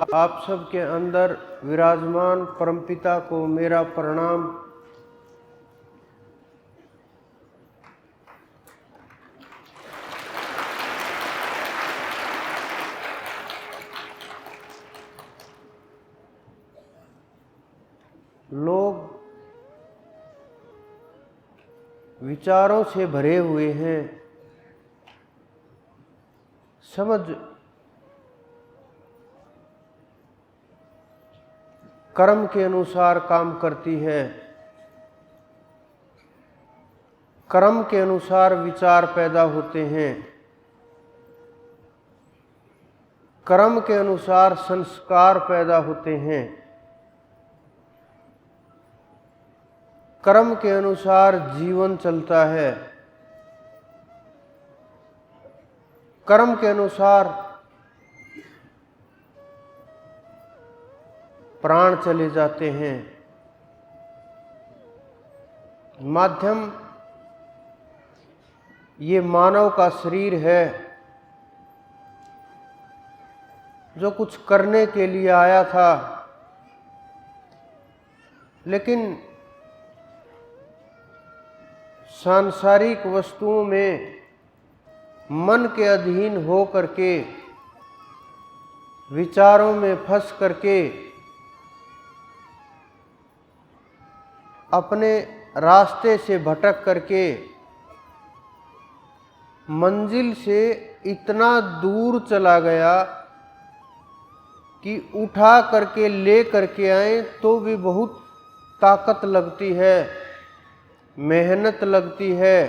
आप सबके अंदर विराजमान परमपिता को मेरा प्रणाम। लोग विचारों से भरे हुए हैं, समझ कर्म के अनुसार काम करती है, कर्म के अनुसार विचार पैदा होते हैं, कर्म के अनुसार संस्कार पैदा होते हैं, कर्म के अनुसार जीवन चलता है, कर्म के अनुसार प्राण चले जाते हैं। माध्यम ये मानव का शरीर है जो कुछ करने के लिए आया था, लेकिन सांसारिक वस्तुओं में मन के अधीन हो करके, विचारों में फंस करके अपने रास्ते से भटक करके मंजिल से इतना दूर चला गया कि उठा करके ले करके आए तो भी बहुत ताकत लगती है, मेहनत लगती है,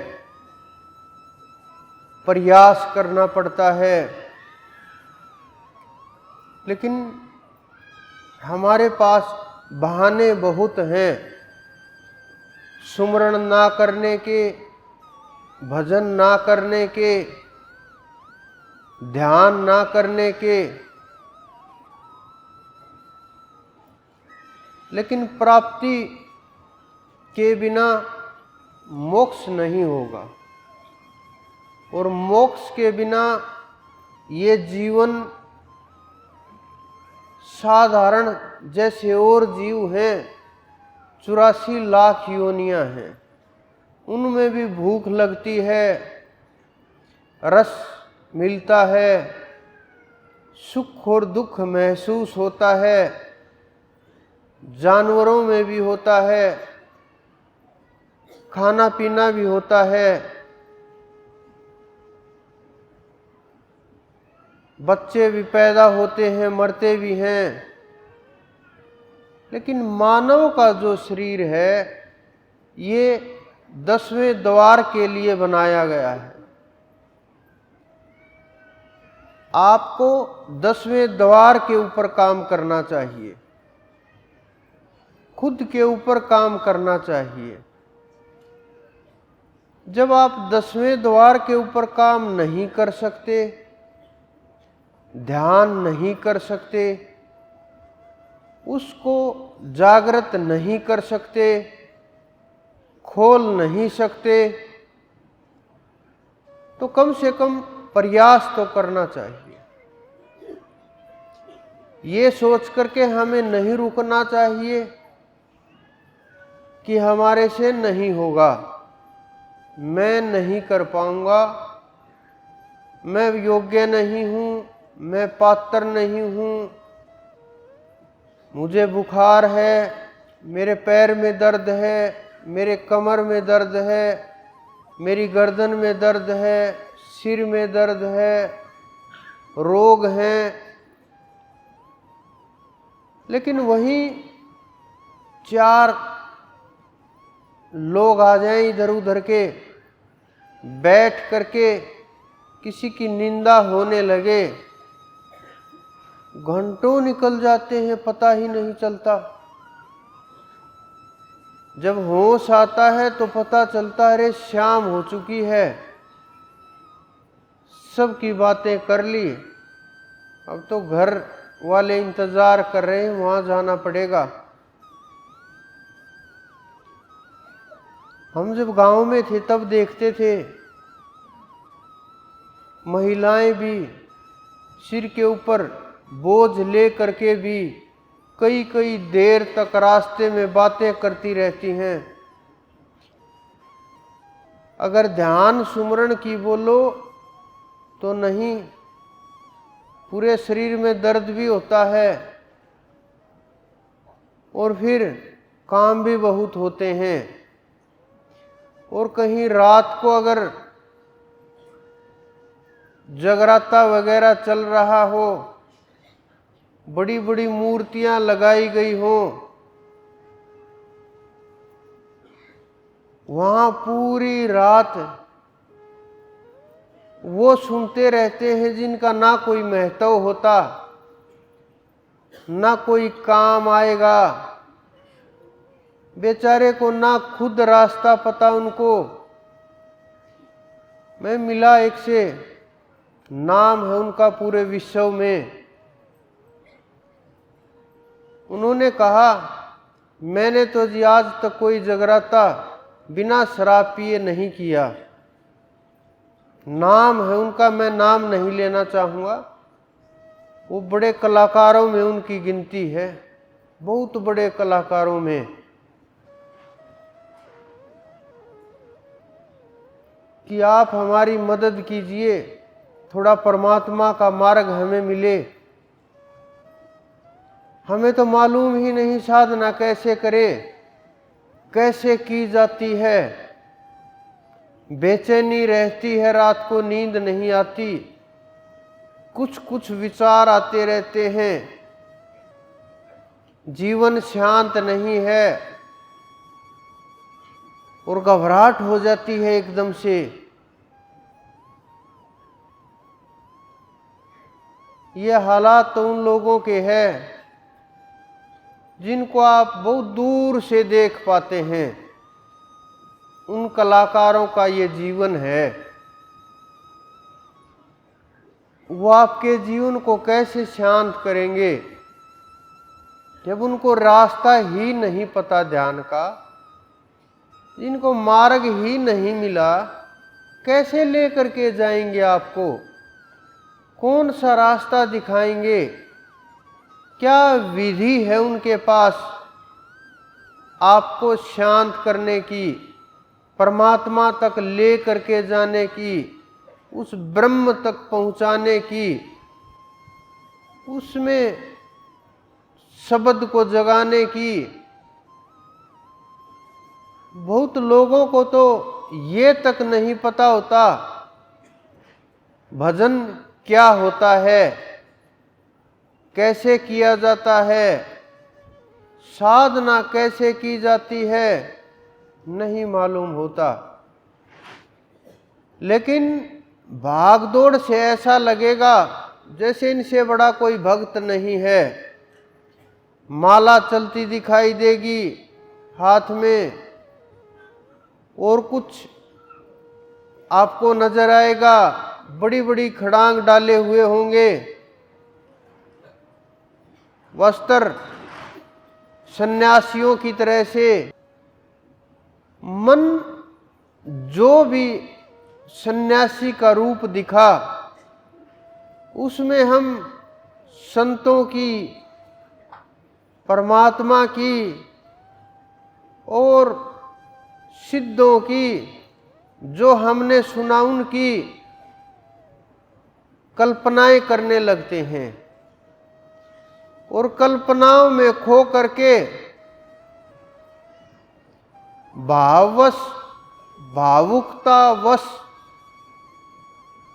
प्रयास करना पड़ता है। लेकिन हमारे पास बहाने बहुत हैं, सुमरण ना करने के, भजन ना करने के, ध्यान ना करने के। लेकिन प्राप्ति के बिना मोक्ष नहीं होगा, और मोक्ष के बिना ये जीवन साधारण जैसे और जीव हैं, 84 लाख योनियां हैं, उनमें भी भूख लगती है, रस मिलता है, सुख और दुख महसूस होता है, जानवरों में भी होता है, खाना पीना भी होता है, बच्चे भी पैदा होते हैं, मरते भी हैं। लेकिन मानव का जो शरीर है ये 10वें द्वार के लिए बनाया गया है। आपको 10वें द्वार के ऊपर काम करना चाहिए, खुद के ऊपर काम करना चाहिए। जब आप 10वें द्वार के ऊपर काम नहीं कर सकते, ध्यान नहीं कर सकते, उसको जागृत नहीं कर सकते, खोल नहीं सकते, तो कम से कम प्रयास तो करना चाहिए। ये सोच करके हमें नहीं रुकना चाहिए कि हमारे से नहीं होगा, मैं नहीं कर पाऊंगा, मैं योग्य नहीं हूं, मैं पात्र नहीं हूं, मुझे बुखार है, मेरे पैर में दर्द है, मेरे कमर में दर्द है, मेरी गर्दन में दर्द है, सिर में दर्द है, रोग हैं। लेकिन वहीं 4 लोग आ जाएं इधर उधर के, बैठ करके किसी की निंदा होने लगे, घंटों निकल जाते हैं, पता ही नहीं चलता। जब होश आता है तो पता चलता है अरे शाम हो चुकी है, सबकी बातें कर ली, अब तो घर वाले इंतजार कर रहे हैं, वहां जाना पड़ेगा। हम जब गांव में थे तब देखते थे महिलाएं भी सिर के ऊपर बोझ ले करके भी कई कई देर तक रास्ते में बातें करती रहती हैं। अगर ध्यान सुमरण की बोलो तो नहीं, पूरे शरीर में दर्द भी होता है और फिर काम भी बहुत होते हैं। और कहीं रात को अगर जगराता वगैरह चल रहा हो, बड़ी बड़ी मूर्तियां लगाई गई हो, वहां पूरी रात वो सुनते रहते हैं जिनका ना कोई महत्व होता, ना कोई काम आएगा, बेचारे को ना खुद रास्ता पता उनको। मैं मिला एक से, नाम है उनका पूरे विश्व में। उन्होंने कहा, मैंने तो जी आज तक कोई जगराता बिना शराब पिए नहीं किया। नाम है उनका, मैं नाम नहीं लेना चाहूँगा। वो बड़े कलाकारों में उनकी गिनती है, बहुत बड़े कलाकारों में। कि आप हमारी मदद कीजिए, थोड़ा परमात्मा का मार्ग हमें मिले। हमें तो मालूम ही नहीं साधना कैसे करें, कैसे की जाती है। बेचैनी रहती है, रात को नींद नहीं आती, कुछ कुछ विचार आते रहते हैं, जीवन शांत नहीं है और घबराहट हो जाती है एकदम से। ये हालात तो उन लोगों के हैं जिनको आप बहुत दूर से देख पाते हैं। उन कलाकारों का ये जीवन है। वो आपके जीवन को कैसे शांत करेंगे जब उनको रास्ता ही नहीं पता ध्यान का, जिनको मार्ग ही नहीं मिला, कैसे लेकर के जाएंगे आपको? कौन सा रास्ता दिखाएंगे? क्या विधि है उनके पास आपको शांत करने की, परमात्मा तक ले करके जाने की, उस ब्रह्म तक पहुंचाने की, उसमें शब्द को जगाने की? बहुत लोगों को तो ये तक नहीं पता होता भजन क्या होता है, कैसे किया जाता है, साधना कैसे की जाती है, नहीं मालूम होता। लेकिन भागदौड़ से ऐसा लगेगा जैसे इनसे बड़ा कोई भक्त नहीं है। माला चलती दिखाई देगी हाथ में, और कुछ आपको नजर आएगा, बड़ी बड़ी खड़ांग डाले हुए होंगे, वस्त्र सन्यासियों की तरह से। मन जो भी सन्यासी का रूप दिखा, उसमें हम संतों की, परमात्मा की और सिद्धों की, जो हमने सुना उनकी कल्पनाएं करने लगते हैं। और कल्पनाओं में खो करके भाववश, भावुकतावश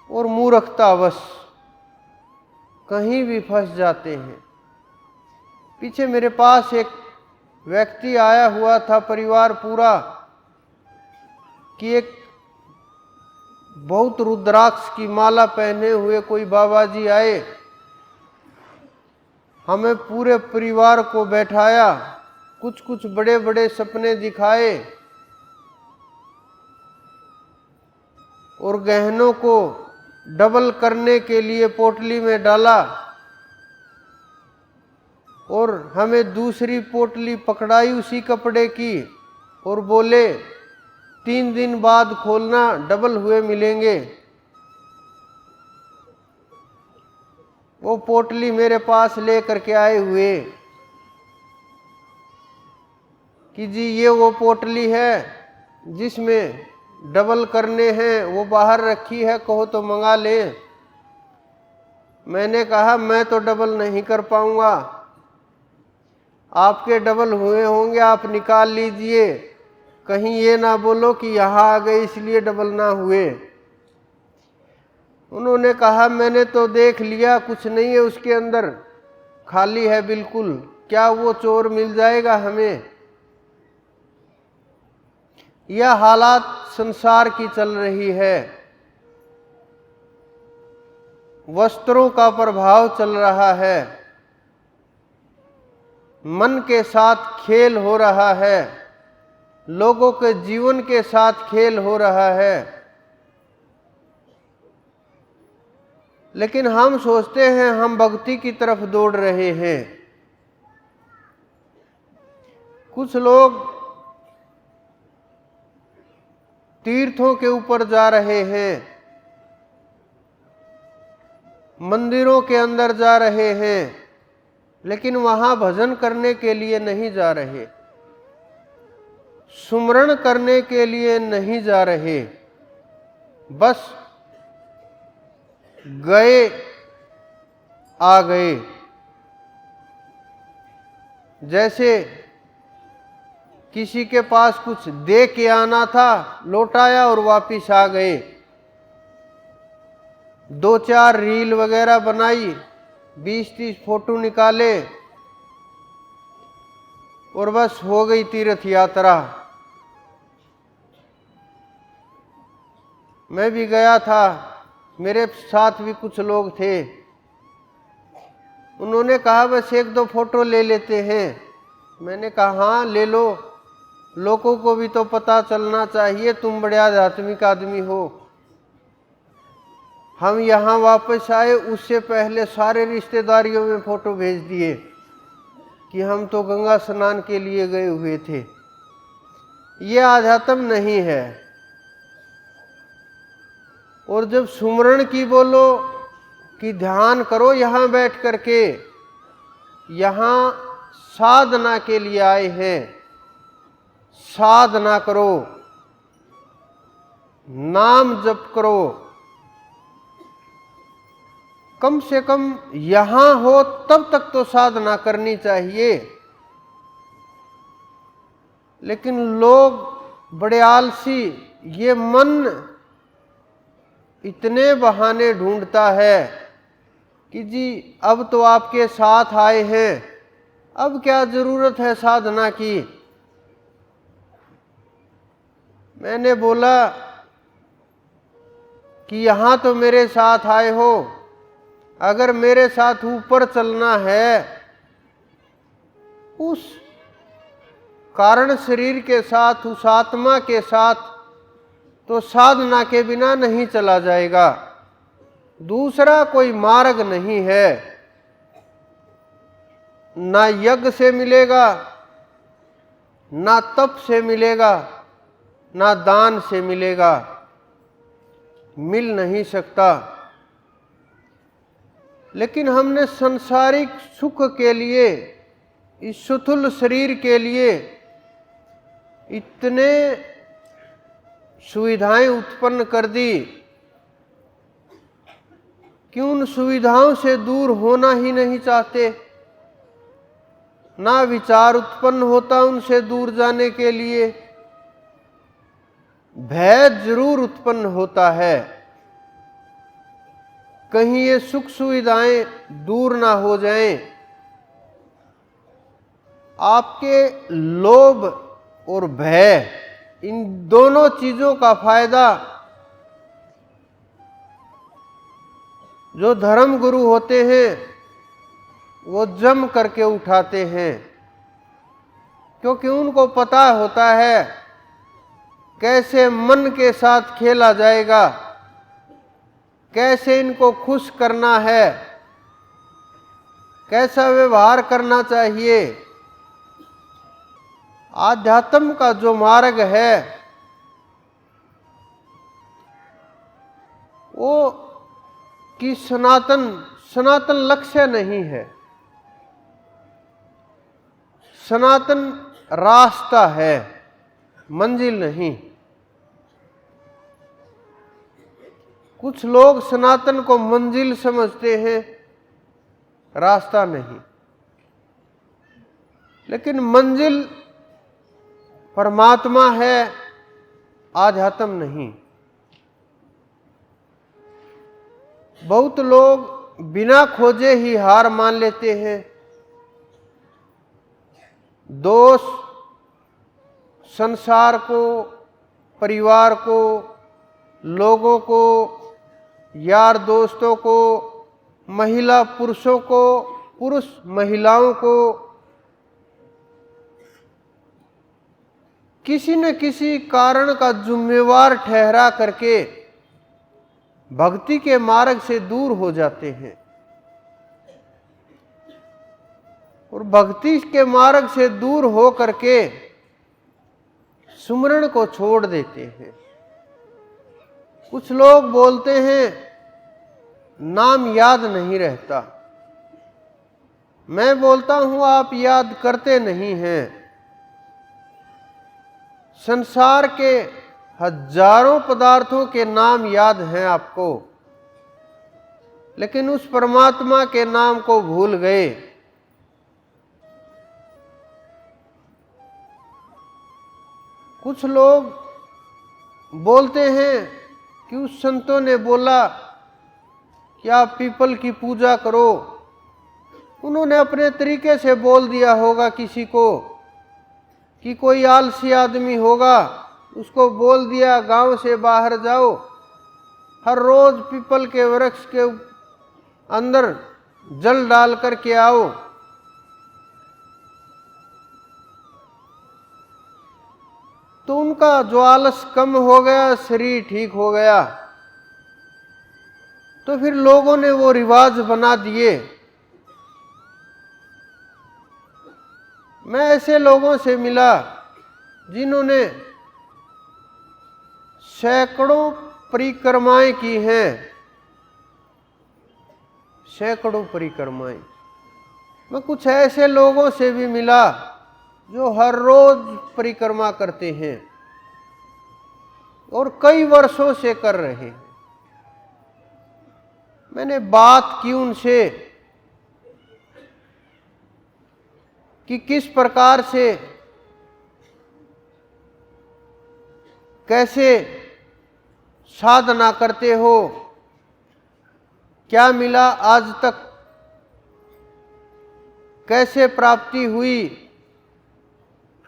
और मूर्खतावश कहीं भी फंस जाते हैं। पीछे मेरे पास एक व्यक्ति आया हुआ था, परिवार पूरा, कि एक बहुत रुद्राक्ष की माला पहने हुए कोई बाबा जी आए, हमें पूरे परिवार को बैठाया, कुछ कुछ बड़े बड़े सपने दिखाए और गहनों को डबल करने के लिए पोटली में डाला और हमें दूसरी पोटली पकड़ाई उसी कपड़े की और बोले 3 दिन बाद खोलना, डबल हुए मिलेंगे। वो पोटली मेरे पास ले करके आए हुए कि जी ये वो पोटली है जिसमें डबल करने हैं, वो बाहर रखी है, कहो तो मंगा ले। मैंने कहा मैं तो डबल नहीं कर पाऊंगा, आपके डबल हुए होंगे, आप निकाल लीजिए, कहीं ये ना बोलो कि यहाँ आ गए इसलिए डबल ना हुए। उन्होंने कहा मैंने तो देख लिया, कुछ नहीं है उसके अंदर, खाली है बिल्कुल, क्या वो चोर मिल जाएगा हमें। यह हालात संसार की चल रही है, वस्त्रों का प्रभाव चल रहा है, मन के साथ खेल हो रहा है, लोगों के जीवन के साथ खेल हो रहा है। लेकिन हम सोचते हैं हम भक्ति की तरफ दौड़ रहे हैं। कुछ लोग तीर्थों के ऊपर जा रहे हैं, मंदिरों के अंदर जा रहे हैं, लेकिन वहां भजन करने के लिए नहीं जा रहे, सुमरण करने के लिए नहीं जा रहे, बस गए आ गए। जैसे किसी के पास कुछ दे के आना था, लौटाया और वापिस आ गए, 2-4 रील वगैरह बनाई, 20-30 फोटो निकाले और बस हो गई तीर्थ यात्रा। मैं भी गया था, मेरे साथ भी कुछ लोग थे, उन्होंने कहा बस 1-2 फोटो ले लेते हैं। मैंने कहा हाँ ले लो, लोगों को भी तो पता चलना चाहिए तुम बड़े आध्यात्मिक आदमी हो। हम यहाँ वापस आए, उससे पहले सारे रिश्तेदारियों में फोटो भेज दिए कि हम तो गंगा स्नान के लिए गए हुए थे। ये आध्यात्म नहीं है। और जब सुमरण की बोलो कि ध्यान करो यहाँ बैठ करके, यहाँ साधना के लिए आए हैं, साधना करो, नाम जप करो, कम से कम यहां हो तब तक तो साधना करनी चाहिए। लेकिन लोग बड़े आलसी, ये मन इतने बहाने ढूंढता है कि जी अब तो आपके साथ आए हैं, अब क्या जरूरत है साधना की। मैंने बोला कि यहां तो मेरे साथ आए हो, अगर मेरे साथ ऊपर चलना है, उस कारण शरीर के साथ, उस आत्मा के साथ, तो साधना के बिना नहीं चला जाएगा। दूसरा कोई मार्ग नहीं है, ना यज्ञ से मिलेगा, ना तप से मिलेगा, ना दान से मिलेगा, मिल नहीं सकता। लेकिन हमने सांसारिक सुख के लिए, इस स्थूल शरीर के लिए इतने सुविधाएं उत्पन्न कर दी कि उन सुविधाओं से दूर होना ही नहीं चाहते। ना विचार उत्पन्न होता उनसे दूर जाने के लिए, भय जरूर उत्पन्न होता है, कहीं ये सुख सुविधाएं दूर ना हो जाएं। आपके लोभ और भय, इन दोनों चीजों का फायदा जो धर्म गुरु होते हैं वो जम करके उठाते हैं, क्योंकि उनको पता होता है कैसे मन के साथ खेला जाएगा, कैसे इनको खुश करना है, कैसा व्यवहार करना चाहिए। आध्यात्म का जो मार्ग है वो कि सनातन लक्ष्य नहीं है, सनातन रास्ता है, मंजिल नहीं। कुछ लोग सनातन को मंजिल समझते हैं, रास्ता नहीं। लेकिन मंजिल परमात्मा है, आध्यात्म नहीं। बहुत लोग बिना खोजे ही हार मान लेते हैं। दोष संसार को, परिवार को, लोगों को, यार दोस्तों को, महिला पुरुषों को, पुरुष महिलाओं को किसी न किसी कारण का जिम्मेवार ठहरा करके भक्ति के मार्ग से दूर हो जाते हैं और भक्ति के मार्ग से दूर हो करके सुमरण को छोड़ देते हैं। कुछ लोग बोलते हैं नाम याद नहीं रहता। मैं बोलता हूं आप याद करते नहीं हैं। संसार के हजारों पदार्थों के नाम याद हैं आपको, लेकिन उस परमात्मा के नाम को भूल गए। कुछ लोग बोलते हैं कि उस संतों ने बोला कि आप पीपल की पूजा करो। उन्होंने अपने तरीके से बोल दिया होगा किसी को, कि कोई आलसी आदमी होगा, उसको बोल दिया गांव से बाहर जाओ, हर रोज पीपल के वृक्ष के अंदर जल डाल करके आओ। तो उनका जो आलस कम हो गया, शरीर ठीक हो गया। तो फिर लोगों ने वो रिवाज बना दिए। मैं ऐसे लोगों से मिला जिन्होंने सैकड़ों परिक्रमाएं की हैं, सैकड़ों परिक्रमाएं। मैं कुछ ऐसे लोगों से भी मिला जो हर रोज परिक्रमा करते हैं और कई वर्षों से कर रहे हैं। मैंने बात की उनसे कि किस प्रकार से, कैसे साधना करते हो, क्या मिला आज तक, कैसे प्राप्ति हुई,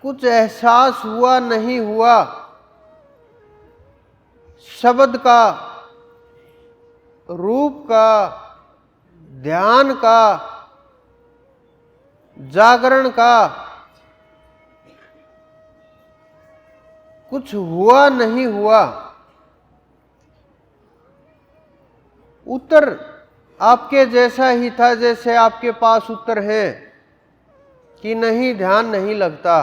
कुछ एहसास हुआ नहीं हुआ, शब्द का, रूप का, ध्यान का, जागरण का कुछ हुआ नहीं हुआ। उत्तर आपके जैसा ही था जैसे आपके पास उत्तर है कि नहीं, ध्यान नहीं लगता।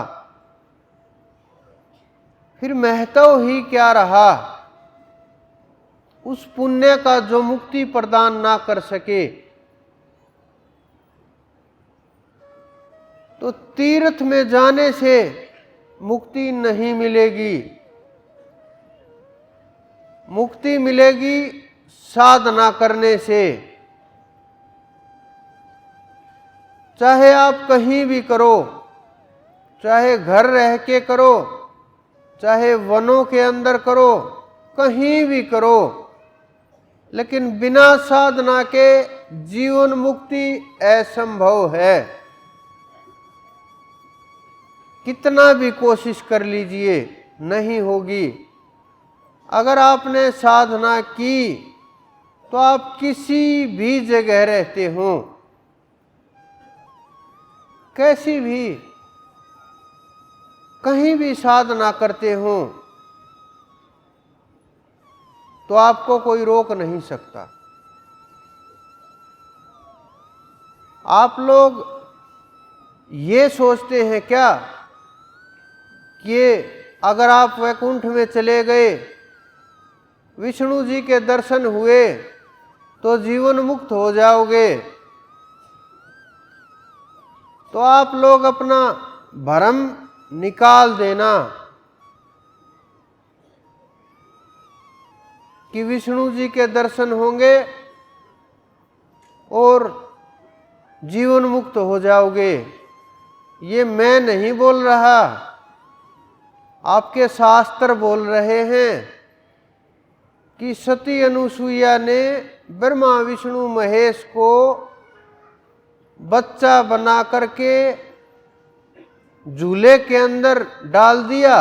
फिर महत्व ही क्या रहा उस पुण्य का जो मुक्ति प्रदान ना कर सके। तो तीर्थ में जाने से मुक्ति नहीं मिलेगी, मुक्ति मिलेगी साधना करने से। चाहे आप कहीं भी करो, चाहे घर रह के करो, चाहे वनों के अंदर करो, कहीं भी करो, लेकिन बिना साधना के जीवन मुक्ति असंभव है। कितना भी कोशिश कर लीजिए नहीं होगी। अगर आपने साधना की तो आप किसी भी जगह रहते हो, कैसी भी, कहीं भी साधना करते हो तो आपको कोई रोक नहीं सकता। आप लोग ये सोचते हैं क्या कि अगर आप वैकुंठ में चले गए, विष्णु जी के दर्शन हुए, तो जीवन मुक्त हो जाओगे। तो आप लोग अपना भ्रम निकाल देना कि विष्णु जी के दर्शन होंगे और जीवन मुक्त हो जाओगे। ये मैं नहीं बोल रहा, आपके शास्त्र बोल रहे हैं कि सती अनुसुईया ने ब्रह्मा विष्णु महेश को बच्चा बना करके झूले के अंदर डाल दिया।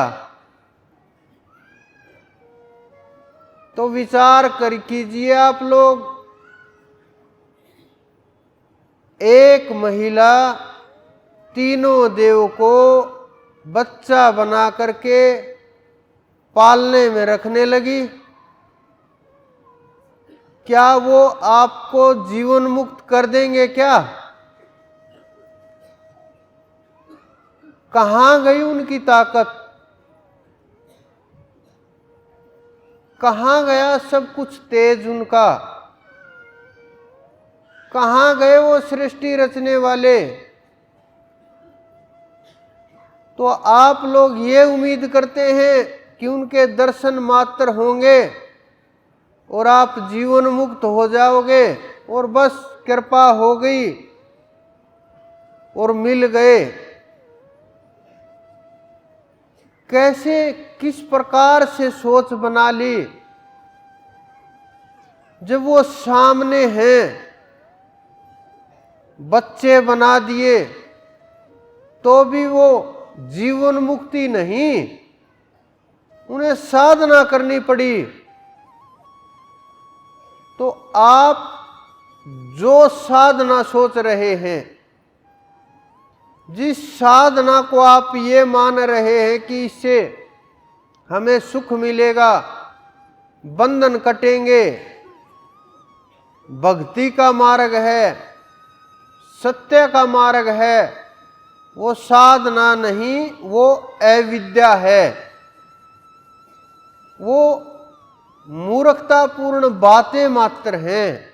तो विचार कर कीजिए आप लोग, एक महिला तीनों देव को बच्चा बना करके पालने में रखने लगी, क्या वो आपको जीवन मुक्त कर देंगे क्या? कहां गई उनकी ताकत? कहां गया सब कुछ तेज उनका? कहां गए वो सृष्टि रचने वाले? तो आप लोग ये उम्मीद करते हैं कि उनके दर्शन मात्र होंगे और आप जीवन मुक्त हो जाओगे और बस कृपा हो गई और मिल गए। कैसे, किस प्रकार से सोच बना ली? जब वो सामने हैं, बच्चे बना दिए, तो भी वो जीवन मुक्ति नहीं, उन्हें साधना करनी पड़ी। तो आप जो साधना सोच रहे हैं, जिस साधना को आप ये मान रहे हैं कि इससे हमें सुख मिलेगा, बंधन कटेंगे, भक्ति का मार्ग है, सत्य का मार्ग है, वो साधना नहीं, वो अविद्या है, वो मूर्खतापूर्ण बातें मात्र हैं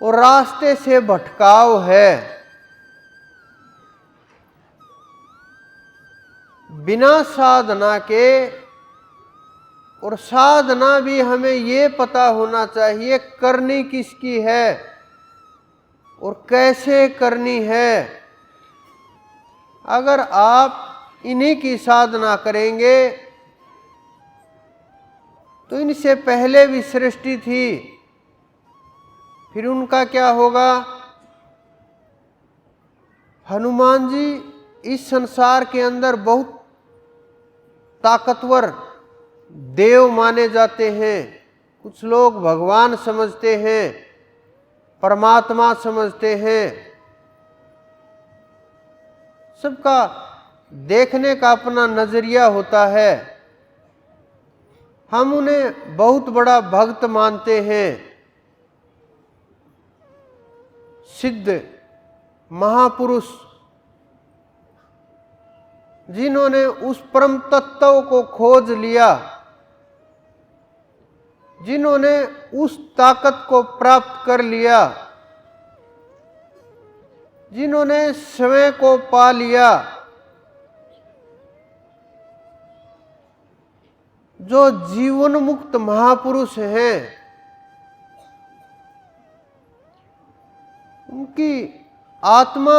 और रास्ते से भटकाव है। बिना साधना के, और साधना भी हमें ये पता होना चाहिए करनी किसकी है और कैसे करनी है। अगर आप इन्हीं की साधना करेंगे तो इनसे पहले भी सृष्टि थी, फिर उनका क्या होगा? हनुमान जी इस संसार के अंदर बहुत ताकतवर देव माने जाते हैं। कुछ लोग भगवान समझते हैं, परमात्मा समझते हैं। सबका देखने का अपना नजरिया होता है। हम उन्हें बहुत बड़ा भक्त मानते हैं, सिद्ध महापुरुष, जिन्होंने उस परम तत्व को खोज लिया, जिन्होंने उस ताकत को प्राप्त कर लिया, जिन्होंने स्वयं को पा लिया, जो जीवन मुक्त महापुरुष हैं, उनकी आत्मा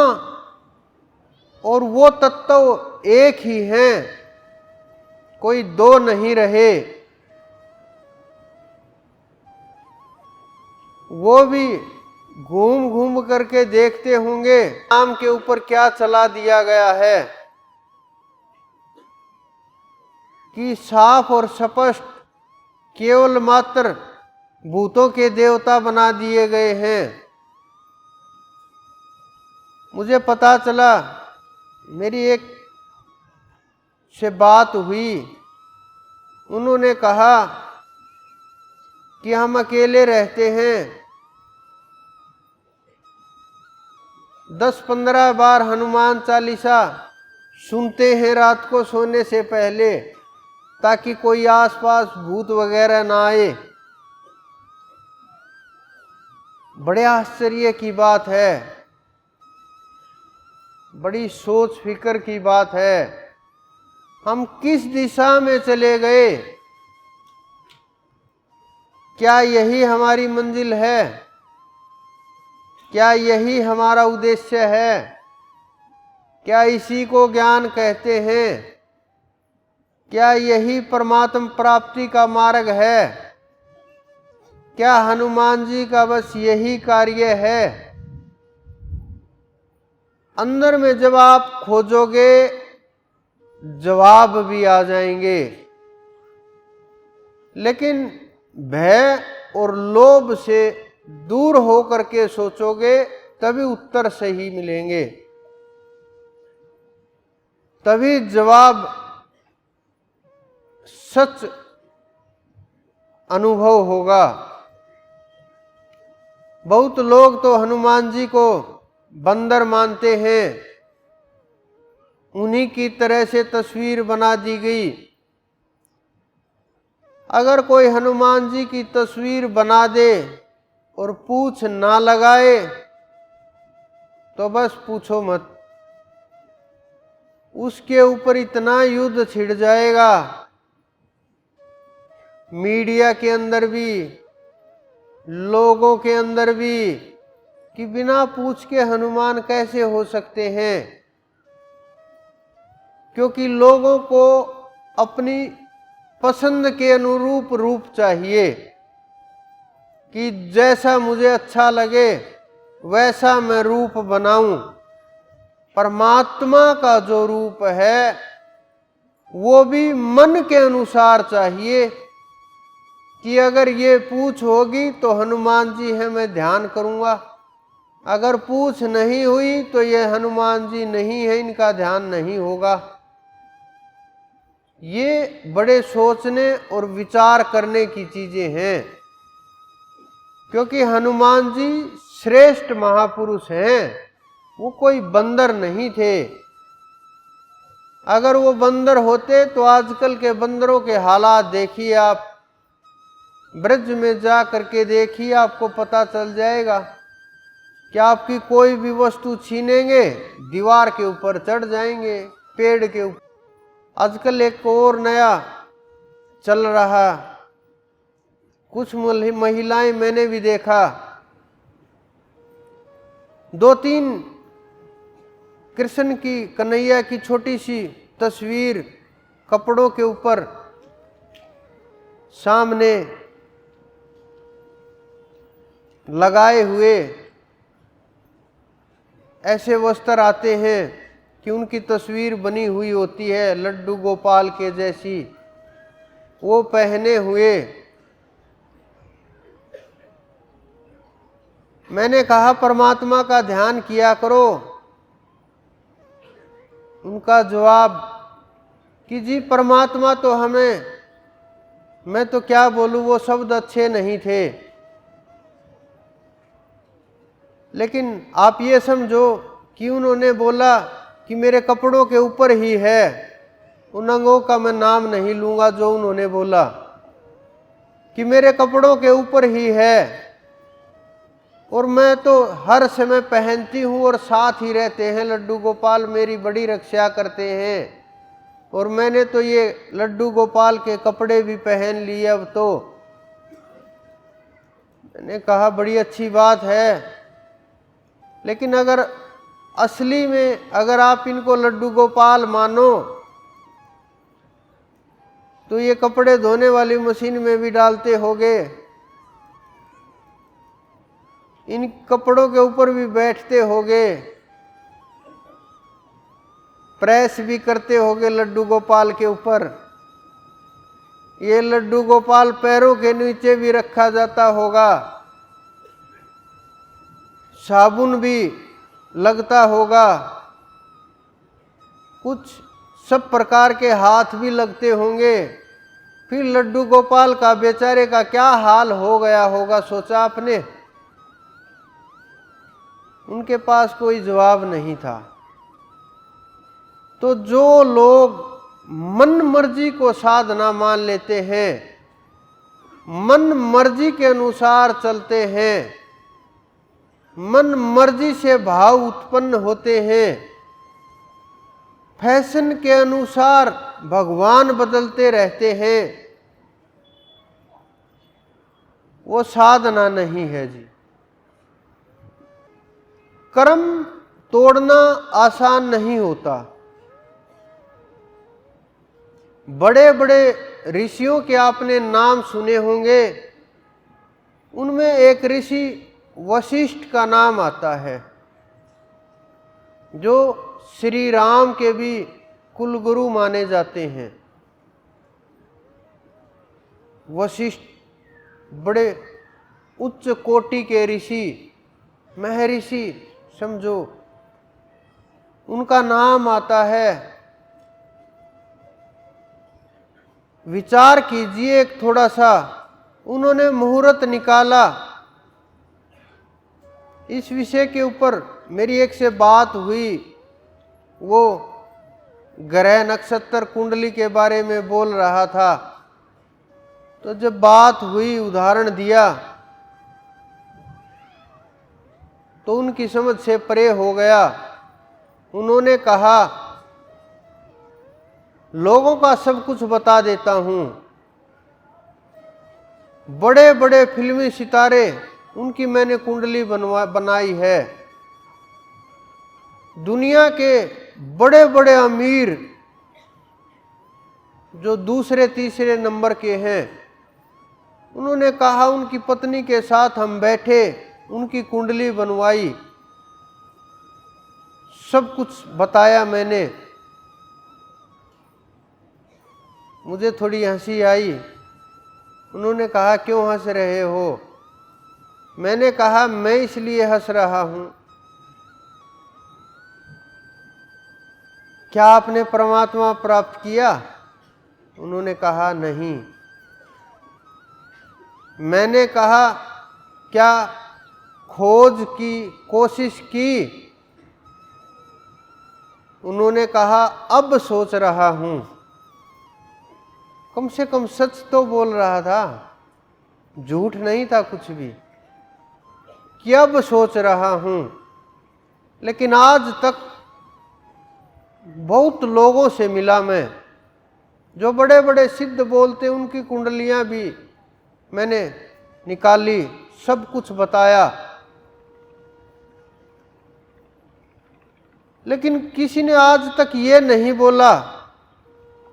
और वो तत्व एक ही हैं, कोई दो नहीं रहे। वो भी घूम घूम करके देखते होंगे नाम के ऊपर क्या चला दिया गया है कि साफ और स्पष्ट केवल मात्र भूतों के देवता बना दिए गए हैं। मुझे पता चला, मेरी एक से बात हुई, उन्होंने कहा कि हम अकेले रहते हैं, 10-15 बार हनुमान चालीसा सुनते हैं रात को सोने से पहले, ताकि कोई आसपास भूत वगैरह ना आए। बड़े आश्चर्य की बात है, बड़ी सोच फिक्र की बात है। हम किस दिशा में चले गए? क्या यही हमारी मंजिल है? क्या यही हमारा उद्देश्य है? क्या इसी को ज्ञान कहते हैं? क्या यही परमात्म प्राप्ति का मार्ग है? क्या हनुमान जी का बस यही कार्य है? अंदर में जब आप खोजोगे जवाब भी आ जाएंगे, लेकिन भय और लोभ से दूर होकर के सोचोगे तभी उत्तर सही मिलेंगे, तभी जवाब सच अनुभव होगा। बहुत लोग तो हनुमान जी को बंदर मानते हैं, उन्हीं की तरह से तस्वीर बना दी गई। अगर कोई हनुमान जी की तस्वीर बना दे और पूछ ना लगाए तो बस पूछो मत, उसके ऊपर इतना युद्ध छिड़ जाएगा, मीडिया के अंदर भी, लोगों के अंदर भी, कि बिना पूछ के हनुमान कैसे हो सकते हैं। क्योंकि लोगों को अपनी पसंद के अनुरूप रूप चाहिए, कि जैसा मुझे अच्छा लगे वैसा मैं रूप बनाऊं। परमात्मा का जो रूप है वो भी मन के अनुसार चाहिए, कि अगर ये पूछ होगी तो हनुमान जी है, मैं ध्यान करूंगा। अगर पूछ नहीं हुई तो ये हनुमान जी नहीं है, इनका ध्यान नहीं होगा। ये बड़े सोचने और विचार करने की चीजें हैं, क्योंकि हनुमान जी श्रेष्ठ महापुरुष हैं, वो कोई बंदर नहीं थे। अगर वो बंदर होते तो आजकल के बंदरों के हालात देखिए आप, ब्रज में जा करके देखिए, आपको पता चल जाएगा कि आपकी कोई भी वस्तु छीनेंगे दीवार के ऊपर चढ़ जाएंगे, पेड़ के ऊपर। आजकल एक और नया चल रहा, कुछ महिलाएं मैंने भी देखा, 2-3 कृष्ण की, कन्हैया की छोटी सी तस्वीर कपड़ों के ऊपर सामने लगाए हुए ऐसे वस्त्र आते हैं कि उनकी तस्वीर बनी हुई होती है लड्डू गोपाल के जैसी, वो पहने हुए। मैंने कहा परमात्मा का ध्यान किया करो। उनका जवाब कि जी परमात्मा तो हमें, मैं तो क्या बोलूं, वो शब्द अच्छे नहीं थे, लेकिन आप ये समझो कि उन्होंने बोला कि मेरे कपड़ों के ऊपर ही है। उन अंगों का मैं नाम नहीं लूंगा जो उन्होंने बोला, कि मेरे कपड़ों के ऊपर ही है, और मैं तो हर समय पहनती हूँ और साथ ही रहते हैं लड्डू गोपाल, मेरी बड़ी रक्षा करते हैं, और मैंने तो ये लड्डू गोपाल के कपड़े भी पहन लिए अब तो। मैंने कहा बड़ी अच्छी बात है, लेकिन अगर असली में अगर आप इनको लड्डू गोपाल मानो तो ये कपड़े धोने वाली मशीन में भी डालते होगे, इन कपड़ों के ऊपर भी बैठते होगे, प्रेस भी करते होगे लड्डू गोपाल के ऊपर। ये लड्डू गोपाल पैरों के नीचे भी रखा जाता होगा, साबुन भी लगता होगा, कुछ सब प्रकार के हाथ भी लगते होंगे। फिर लड्डू गोपाल का बेचारे का क्या हाल हो गया होगा, सोचा आपने? उनके पास कोई जवाब नहीं था। तो जो लोग मन मर्जी को साधना मान लेते हैं, मन मर्जी के अनुसार चलते हैं, मन मर्जी से भाव उत्पन्न होते हैं। फैशन के अनुसार भगवान बदलते रहते हैं। वो साधना नहीं है जी। कर्म तोड़ना आसान नहीं होता। बड़े बड़े ऋषियों के आपने नाम सुने होंगे। उनमें एक ऋषि वशिष्ठ का नाम आता है, जो श्री राम के भी कुलगुरु माने जाते हैं। वशिष्ठ बड़े उच्च कोटि के ऋषि, महर्षि समझो, उनका नाम आता है। विचार कीजिए एक थोड़ा सा। उन्होंने मुहूर्त निकाला। इस विषय के ऊपर मेरी एक से बात हुई। वो ग्रह नक्षत्र कुंडली के बारे में बोल रहा था, तो जब बात हुई, उदाहरण दिया, तो उनकी समझ से परे हो गया। उन्होंने कहा, लोगों का सब कुछ बता देता हूं। बड़े बड़े फिल्मी सितारे, उनकी मैंने कुंडली बनाई है। दुनिया के बड़े बड़े अमीर जो दूसरे तीसरे नंबर के हैं, उन्होंने कहा उनकी पत्नी के साथ हम बैठे, उनकी कुंडली बनवाई, सब कुछ बताया मैंने। मुझे थोड़ी हंसी आई। उन्होंने कहा, क्यों हंस रहे हो? मैंने कहा, मैं इसलिए हंस रहा हूं, क्या आपने परमात्मा प्राप्त किया? उन्होंने कहा, नहीं। मैंने कहा, क्या खोज की कोशिश की? उन्होंने कहा, अब सोच रहा हूं। कम से कम सच तो बोल रहा था, झूठ नहीं था कुछ भी, कि अब सोच रहा हूं। लेकिन आज तक बहुत लोगों से मिला मैं, जो बड़े बड़े सिद्ध बोलते, उनकी कुंडलियां भी मैंने निकाली, सब कुछ बताया। लेकिन किसी ने आज तक ये नहीं बोला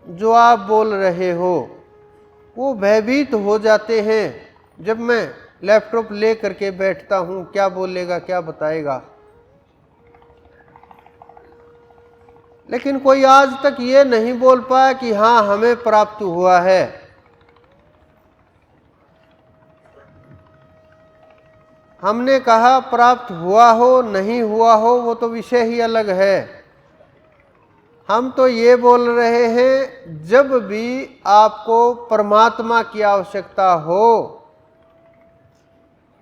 जो आप बोल रहे हो। वो भयभीत हो जाते हैं जब मैं लैपटॉप ले करके बैठता हूं, क्या बोलेगा, क्या बताएगा। लेकिन कोई आज तक ये नहीं बोल पाया कि हाँ, हमें प्राप्त हुआ है। हमने कहा प्राप्त हुआ हो नहीं हुआ हो वो तो विषय ही अलग है। हम तो ये बोल रहे हैं, जब भी आपको परमात्मा की आवश्यकता हो,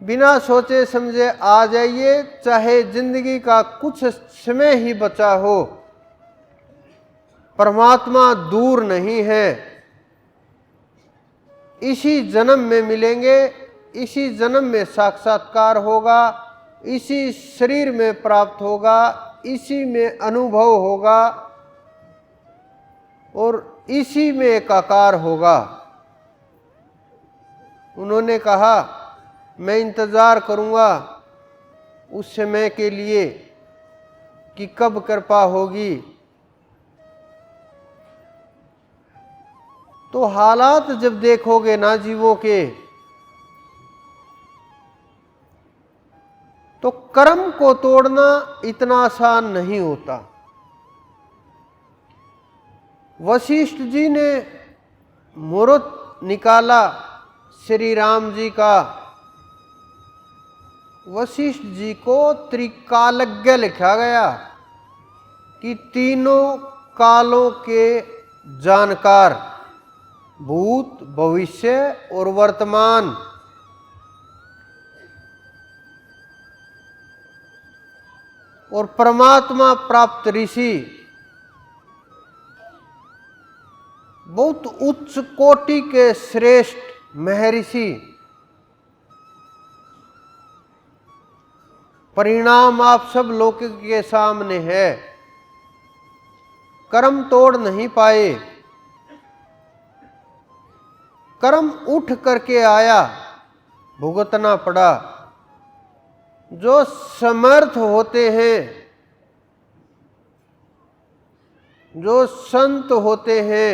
बिना सोचे समझे आ जाइए, चाहे जिंदगी का कुछ समय ही बचा हो। परमात्मा दूर नहीं है। इसी जन्म में मिलेंगे, इसी जन्म में साक्षात्कार होगा, इसी शरीर में प्राप्त होगा, इसी में अनुभव होगा और इसी में एकाकार होगा। उन्होंने कहा, मैं इंतजार करूंगा उस समय के लिए कि कब कृपा होगी। तो हालात जब देखोगे ना जीवों के, तो कर्म को तोड़ना इतना आसान नहीं होता। वशिष्ठ जी ने मुहूर्त निकाला श्री राम जी का। वशिष्ठ जी को त्रिकालज्ञ लिखा गया कि तीनों कालों के जानकार, भूत, भविष्य और वर्तमान। और परमात्मा प्राप्त ऋषि, बहुत उच्च कोटि के श्रेष्ठ महर्षि। परिणाम आप सब लोग के सामने है। कर्म तोड़ नहीं पाए, कर्म उठ करके आया, भुगतना पड़ा। जो समर्थ होते हैं, जो संत होते हैं,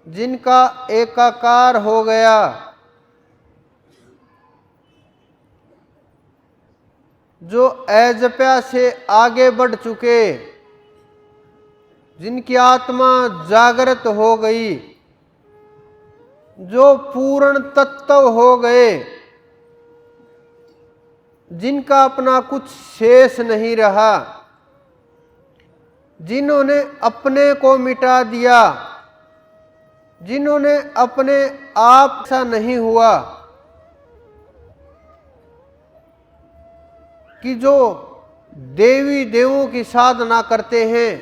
जिनका एकाकार हो गया, जो अजपा से आगे बढ़ चुके, जिनकी आत्मा जागृत हो गई, जो पूर्ण तत्व हो गए, जिनका अपना कुछ शेष नहीं रहा, जिन्होंने अपने को मिटा दिया, जिन्होंने अपने आप सा नहीं हुआ कि जो देवी देवों की साधना करते हैं,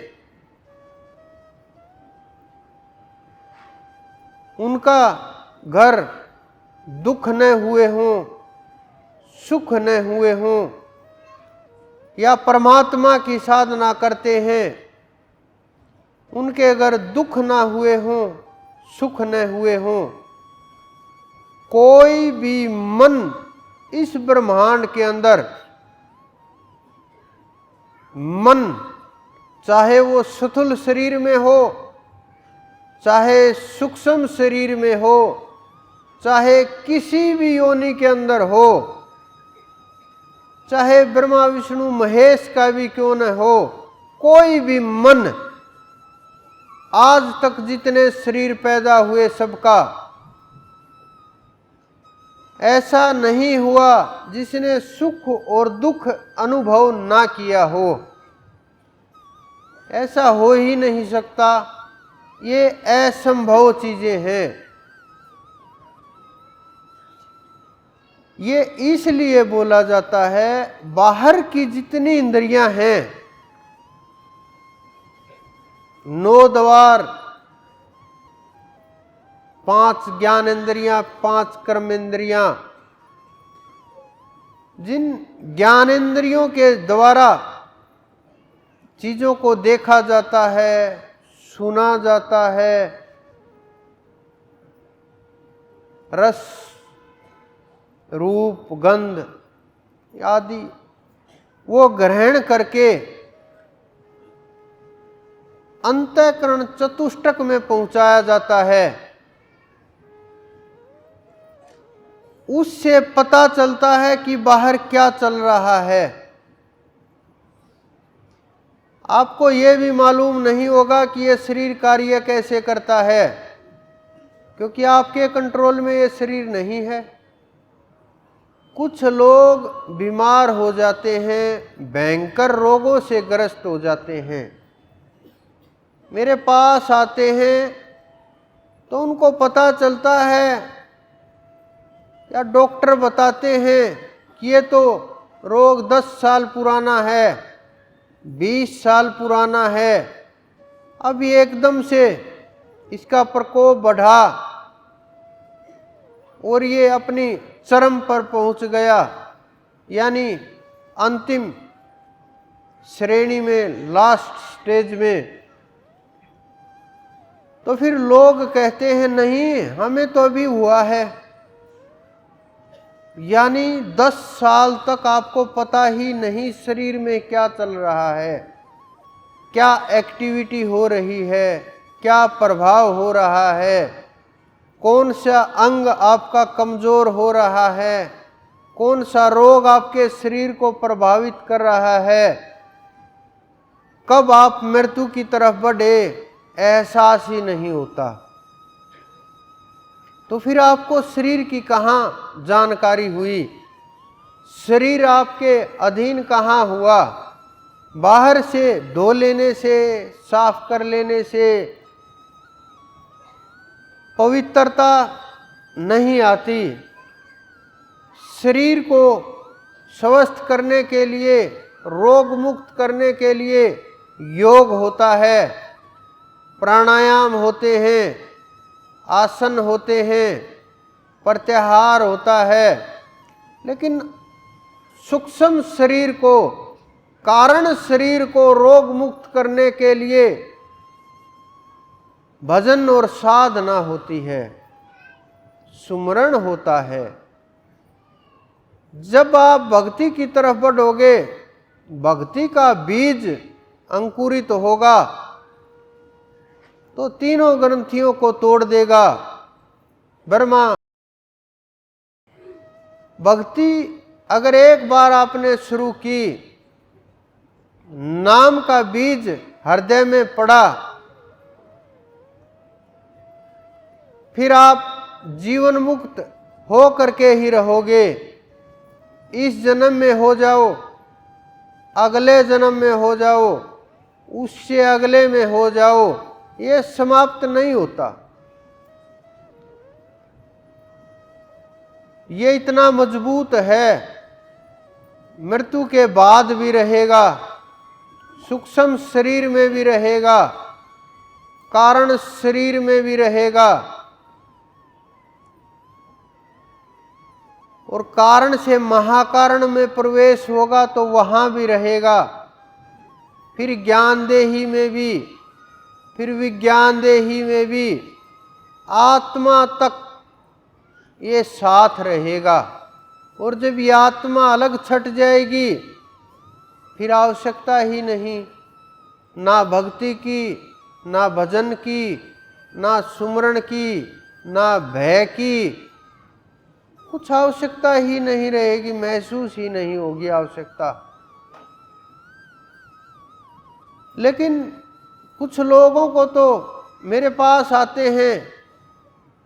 उनका घर दुख न हुए हों, सुख न हुए हों, या परमात्मा की साधना करते हैं, उनके अगर दुख ना हुए हों, सुख न हुए हों, कोई भी मन इस ब्रह्मांड के अंदर, मन चाहे वो स्थूल शरीर में हो, चाहे सूक्ष्म शरीर में हो, चाहे किसी भी योनि के अंदर हो, चाहे ब्रह्मा विष्णु महेश का भी क्यों न हो, कोई भी मन आज तक जितने शरीर पैदा हुए सबका ऐसा नहीं हुआ जिसने सुख और दुख अनुभव ना किया हो। ऐसा हो ही नहीं सकता, ये असंभव चीजें हैं। ये इसलिए बोला जाता है, बाहर की जितनी इंद्रियां हैं, 9 द्वार, 5 ज्ञान इंद्रियां, 5 कर्म इंद्रियां, जिन ज्ञानेंद्रियों के द्वारा चीजों को देखा जाता है, सुना जाता है, रस, रूप, गंध आदि वो ग्रहण करके अंतःकरण चतुष्टक में पहुंचाया जाता है। उससे पता चलता है कि बाहर क्या चल रहा है। आपको यह भी मालूम नहीं होगा कि यह शरीर कार्य कैसे करता है, क्योंकि आपके कंट्रोल में यह शरीर नहीं है। कुछ लोग बीमार हो जाते हैं, भयंकर रोगों से ग्रस्त हो जाते हैं, मेरे पास आते हैं तो उनको पता चलता है या डॉक्टर बताते हैं कि ये तो रोग 10 साल पुराना है, 20 साल पुराना है, अब ये एकदम से इसका प्रकोप बढ़ा और ये अपनी चरम पर पहुंच गया, यानी अंतिम श्रेणी में, लास्ट स्टेज में। तो फिर लोग कहते हैं नहीं, हमें तो अभी हुआ है। यानी 10 साल तक आपको पता ही नहीं शरीर में क्या चल रहा है, क्या एक्टिविटी हो रही है, क्या प्रभाव हो रहा है, कौन सा अंग आपका कमजोर हो रहा है, कौन सा रोग आपके शरीर को प्रभावित कर रहा है, कब आप मृत्यु की तरफ बढ़े, एहसास ही नहीं होता। तो फिर आपको शरीर की कहाँ जानकारी हुई, शरीर आपके अधीन कहाँ हुआ। बाहर से धो लेने से, साफ कर लेने से पवित्रता नहीं आती। शरीर को स्वस्थ करने के लिए, रोग मुक्त करने के लिए योग होता है, प्राणायाम होते हैं, आसन होते हैं, प्रत्याहार होता है। लेकिन सूक्ष्म शरीर को, कारण शरीर को रोग मुक्त करने के लिए भजन और साधना होती है, सुमरण होता है। जब आप भक्ति की तरफ बढ़ोगे, भक्ति का बीज अंकुरित होगा तो तीनों ग्रंथियों को तोड़ देगा। ब्रह्मा भक्ति अगर एक बार आपने शुरू की, नाम का बीज हृदय में पड़ा, फिर आप जीवन मुक्त हो करके ही रहोगे। इस जन्म में हो जाओ, अगले जन्म में हो जाओ, उससे अगले में हो जाओ, ये समाप्त नहीं होता। ये इतना मजबूत है, मृत्यु के बाद भी रहेगा, सूक्ष्म शरीर में भी रहेगा, कारण शरीर में भी रहेगा, और कारण से महाकारण में प्रवेश होगा तो वहां भी रहेगा, फिर ज्ञान देही में भी, फिर विज्ञान देही में भी, आत्मा तक ये साथ रहेगा। और जब ये आत्मा अलग छट जाएगी, फिर आवश्यकता ही नहीं, ना भक्ति की, ना भजन की, ना सुमरण की, ना भय की, कुछ आवश्यकता ही नहीं रहेगी, महसूस ही नहीं होगी आवश्यकता। लेकिन कुछ लोगों को तो मेरे पास आते हैं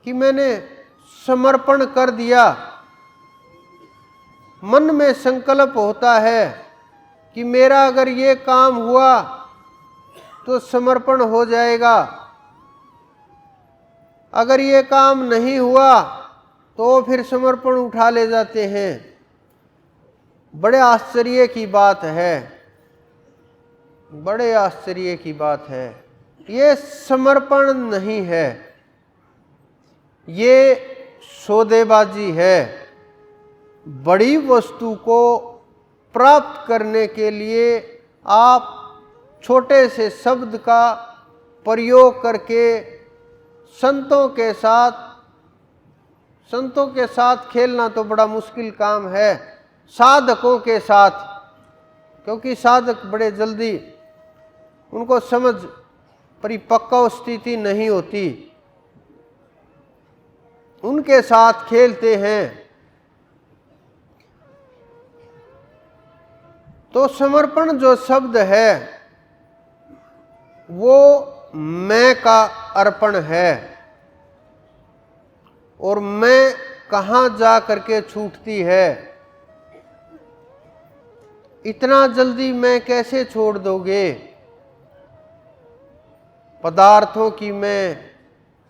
कि मैंने समर्पण कर दिया, मन में संकल्प होता है कि मेरा अगर ये काम हुआ तो समर्पण हो जाएगा, अगर ये काम नहीं हुआ तो फिर समर्पण उठा ले जाते हैं। बड़े आश्चर्य की बात है, बड़े आश्चर्य की बात है। ये समर्पण नहीं है, ये सौदेबाजी है। बड़ी वस्तु को प्राप्त करने के लिए आप छोटे से शब्द का प्रयोग करके संतों के साथ खेलना तो बड़ा मुश्किल काम है, साधकों के साथ, क्योंकि साधक बड़े जल्दी उनको समझ परिपक्व स्थिति नहीं होती, उनके साथ खेलते हैं। तो समर्पण जो शब्द है वो मैं का अर्पण है, और मैं कहाँ जा करके छूटती है। इतना जल्दी मैं कैसे छोड़ दोगे? पदार्थों की मैं,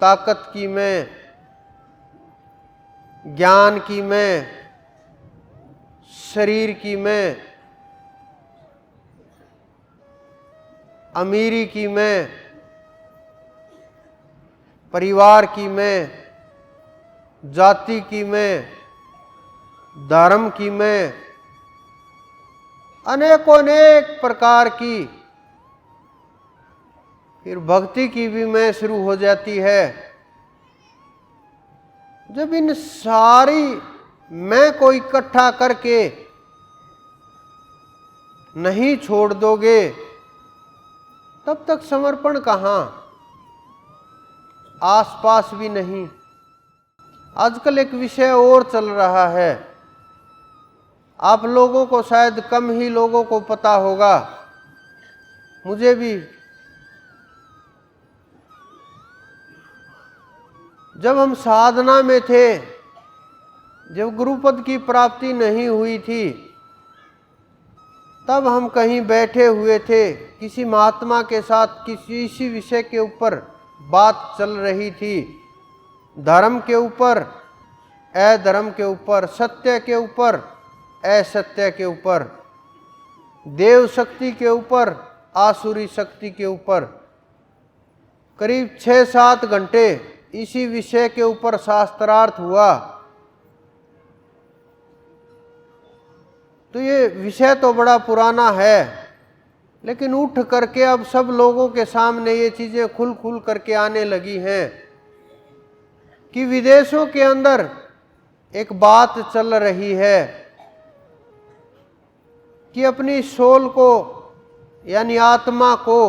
ताकत की मैं, ज्ञान की मैं, शरीर की मैं, अमीरी की मैं, परिवार की मैं, जाति की मैं, धर्म की मैं, अनेकों अनेक प्रकार की, फिर भक्ति की भी मैं शुरू हो जाती है। जब इन सारी मैं को इकट्ठा करके नहीं छोड़ दोगे, तब तक समर्पण कहाँ, आसपास भी नहीं। आजकल एक विषय और चल रहा है, आप लोगों को शायद कम ही लोगों को पता होगा, मुझे भी। जब हम साधना में थे, जब गुरुपद की प्राप्ति नहीं हुई थी, तब हम कहीं बैठे हुए थे, किसी महात्मा के साथ किसी विषय के ऊपर बात चल रही थी, धर्म के ऊपर, अधर्म के ऊपर, सत्य के ऊपर, असत्य के ऊपर, देव शक्ति के ऊपर, आसुरी शक्ति के ऊपर। करीब 6-7 घंटे इसी विषय के ऊपर शास्त्रार्थ हुआ। तो ये विषय तो बड़ा पुराना है, लेकिन उठ करके अब सब लोगों के सामने ये चीज़ें खुल खुल करके आने लगी हैं कि विदेशों के अंदर एक बात चल रही है कि अपनी सोल को यानी आत्मा को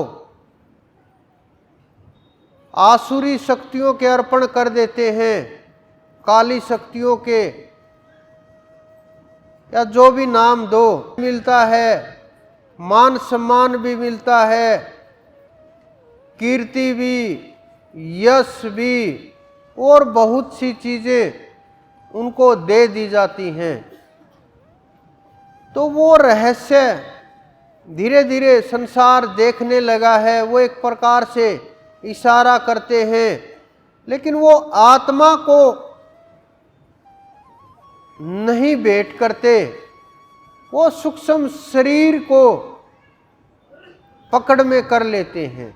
आसुरी शक्तियों के अर्पण कर देते हैं, काली शक्तियों के, या जो भी नाम दो, मिलता है, मान सम्मान भी मिलता है, कीर्ति भी, यश भी, और बहुत सी चीजें उनको दे दी जाती हैं। तो वो रहस्य धीरे धीरे संसार देखने लगा है। वो एक प्रकार से इशारा करते हैं, लेकिन वो आत्मा को नहीं भेंट करते, वो सूक्ष्म शरीर को पकड़ में कर लेते हैं।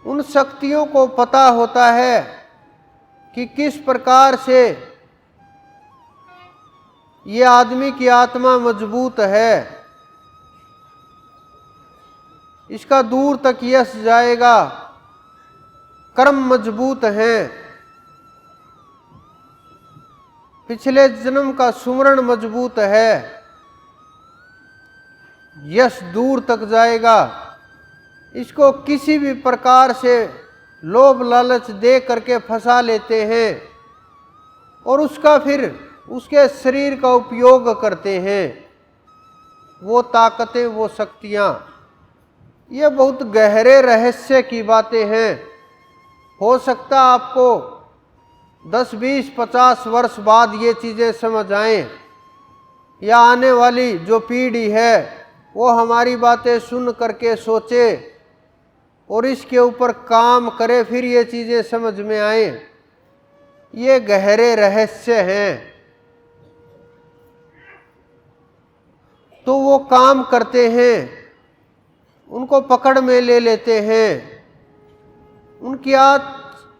उन शक्तियों को पता होता है कि किस प्रकार से ये आदमी की आत्मा मजबूत है, इसका दूर तक यश जाएगा, कर्म मजबूत हैं, पिछले जन्म का सुमरण मजबूत है, यश दूर तक जाएगा। इसको किसी भी प्रकार से लोभ लालच दे करके फंसा लेते हैं और उसका फिर उसके शरीर का उपयोग करते हैं, वो ताकतें, वो शक्तियाँ। ये बहुत गहरे रहस्य की बातें हैं। हो सकता आपको 10, 20, 50 वर्ष बाद ये चीज़ें समझ आएं, या आने वाली जो पीढ़ी है वो हमारी बातें सुन करके सोचे और इसके ऊपर काम करे, फिर ये चीज़ें समझ में आए। ये गहरे रहस्य हैं। तो वो काम करते हैं, उनको पकड़ में ले लेते हैं, उनकी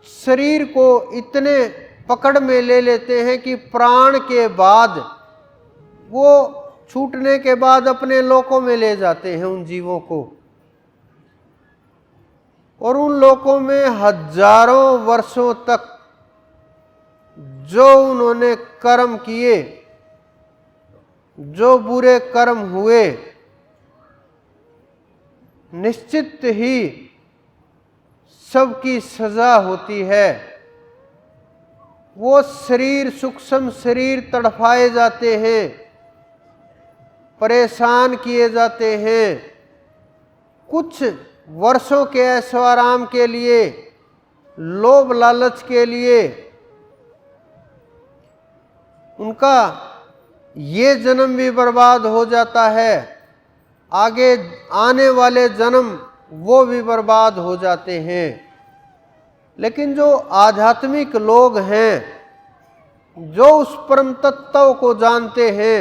शरीर को इतने पकड़ में ले लेते हैं कि प्राण के बाद, वो छूटने के बाद अपने लोकों में ले जाते हैं उन जीवों को, और उन लोकों में हजारों वर्षों तक जो उन्होंने कर्म किए, जो बुरे कर्म हुए, निश्चित ही सबकी सजा होती है। वो शरीर, सूक्ष्म शरीर तड़फाए जाते हैं, परेशान किए जाते हैं। कुछ वर्षों के ऐशोआराम के लिए, लोभ लालच के लिए उनका ये जन्म भी बर्बाद हो जाता है, आगे आने वाले जन्म वो भी बर्बाद हो जाते हैं। लेकिन जो आध्यात्मिक लोग हैं, जो उस परम तत्व को जानते हैं,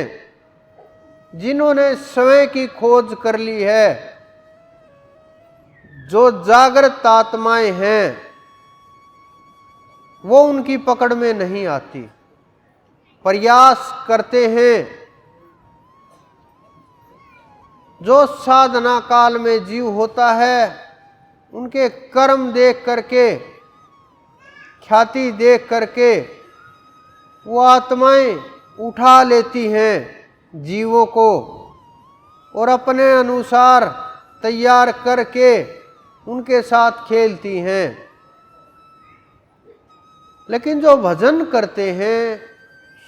जिन्होंने स्वयं की खोज कर ली है, जो जागृत आत्माएं हैं, वो उनकी पकड़ में नहीं आती। प्रयास करते हैं। जो साधना काल में जीव होता है, उनके कर्म देख करके, ख्याति देख करके वो आत्माएं उठा लेती हैं जीवों को और अपने अनुसार तैयार करके उनके साथ खेलती हैं। लेकिन जो भजन करते हैं,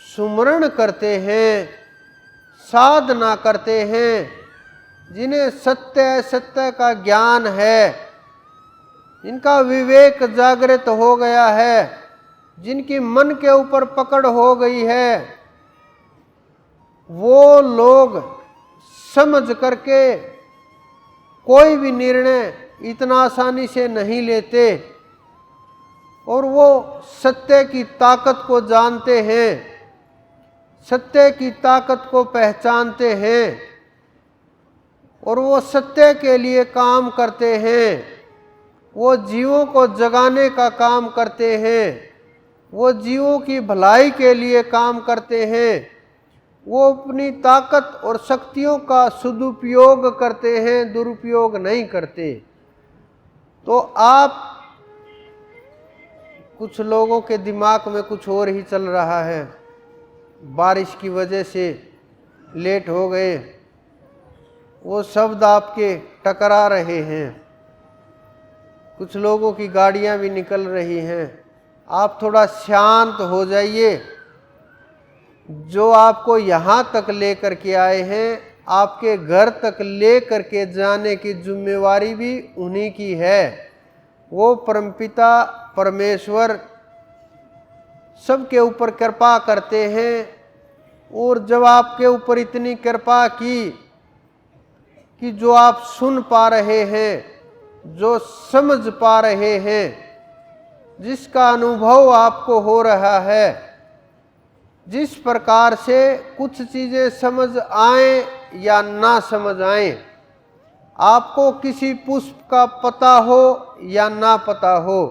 सुमरण करते हैं, साधना करते हैं, जिन्हें सत्य सत्य का ज्ञान है, जिनका विवेक जागृत हो गया है, जिनकी मन के ऊपर पकड़ हो गई है, वो लोग समझ करके कोई भी निर्णय इतना आसानी से नहीं लेते और वो सत्य की ताकत को जानते हैं, सत्य की ताकत को पहचानते हैं और वो सत्य के लिए काम करते हैं। वो जीवों को जगाने का काम करते हैं, वो जीवों की भलाई के लिए काम करते हैं, वो अपनी ताकत और शक्तियों का सदुपयोग करते हैं, दुरुपयोग नहीं करते। तो आप, कुछ लोगों के दिमाग में कुछ और ही चल रहा है, बारिश की वजह से लेट हो गए, वो शब्द आपके टकरा रहे हैं, कुछ लोगों की गाड़ियां भी निकल रही हैं। आप थोड़ा शांत हो जाइए। जो आपको यहाँ तक लेकर के आए हैं, आपके घर तक लेकर के जाने की जिम्मेवारी भी उन्हीं की है। वो परमपिता परमेश्वर सबके ऊपर कृपा करते हैं, और जब आपके ऊपर इतनी कृपा की कि जो आप सुन पा रहे हैं, जो समझ पा रहे हैं, जिसका अनुभव आपको हो रहा है, जिस प्रकार से कुछ चीज़ें समझ आए या ना समझ आए, आपको किसी पुष्प का पता हो या ना पता हो,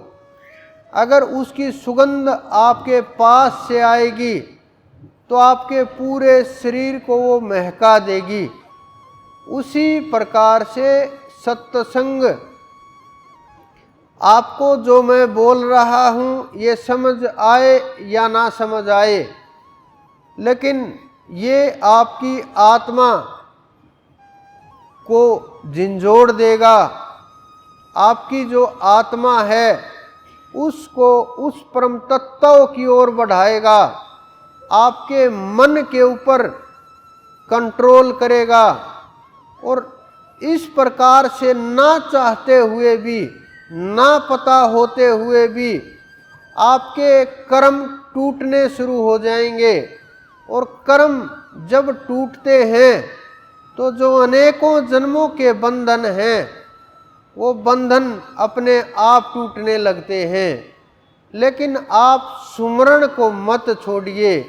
अगर उसकी सुगंध आपके पास से आएगी तो आपके पूरे शरीर को वो महका देगी। उसी प्रकार से सत्संग, आपको जो मैं बोल रहा हूँ ये समझ आए या ना समझ आए, लेकिन ये आपकी आत्मा को झिंझोड़ देगा। आपकी जो आत्मा है उसको उस परम तत्व की ओर बढ़ाएगा, आपके मन के ऊपर कंट्रोल करेगा। और इस प्रकार से ना चाहते हुए भी, ना पता होते हुए भी आपके कर्म टूटने शुरू हो जाएंगे। और कर्म जब टूटते हैं तो जो अनेकों जन्मों के बंधन हैं, वो बंधन अपने आप टूटने लगते हैं। लेकिन आप सुमरण को मत छोड़िए।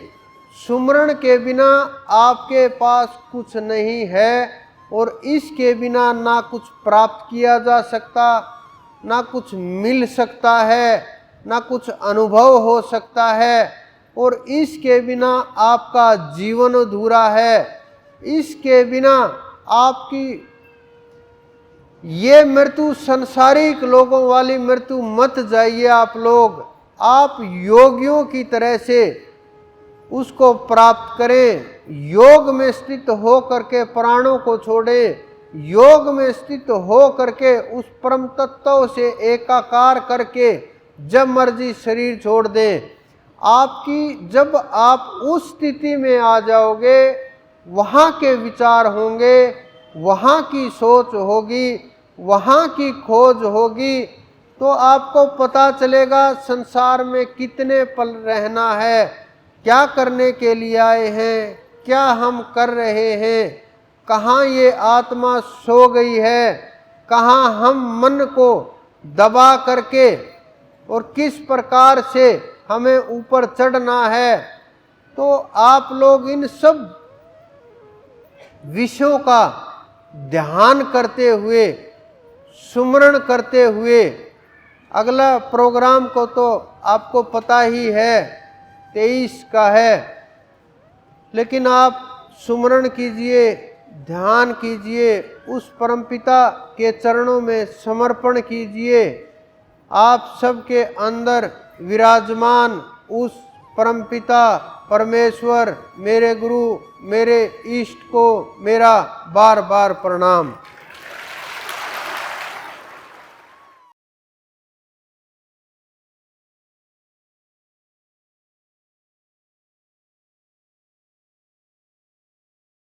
सुमरण के बिना आपके पास कुछ नहीं है, और इसके बिना ना कुछ प्राप्त किया जा सकता, ना कुछ मिल सकता है, ना कुछ अनुभव हो सकता है। और इसके बिना आपका जीवन अधूरा है। इसके बिना आपकी ये मृत्यु, संसारिक लोगों वाली मृत्यु मत जाइए आप लोग। आप योगियों की तरह से उसको प्राप्त करें। योग में स्थित हो करके प्राणों को छोड़ें। योग में स्थित हो करके उस परम तत्व से एकाकार करके जब मर्जी शरीर छोड़ दें। आपकी, जब आप उस स्थिति में आ जाओगे, वहाँ के विचार होंगे, वहाँ की सोच होगी, वहाँ की खोज होगी, तो आपको पता चलेगा संसार में कितने पल रहना है, क्या करने के लिए आए हैं, क्या हम कर रहे हैं, कहाँ ये आत्मा सो गई है, कहाँ हम मन को दबा करके और किस प्रकार से हमें ऊपर चढ़ना है। तो आप लोग इन सब विषयों का ध्यान करते हुए, सुमरण करते हुए, अगला प्रोग्राम को तो आपको पता ही है 23 का है, लेकिन आप सुमरण कीजिए, ध्यान कीजिए, उस परमपिता के चरणों में समर्पण कीजिए। आप सबके अंदर विराजमान उस परमपिता परमेश्वर, मेरे गुरु, मेरे इष्ट को मेरा बार बार प्रणाम।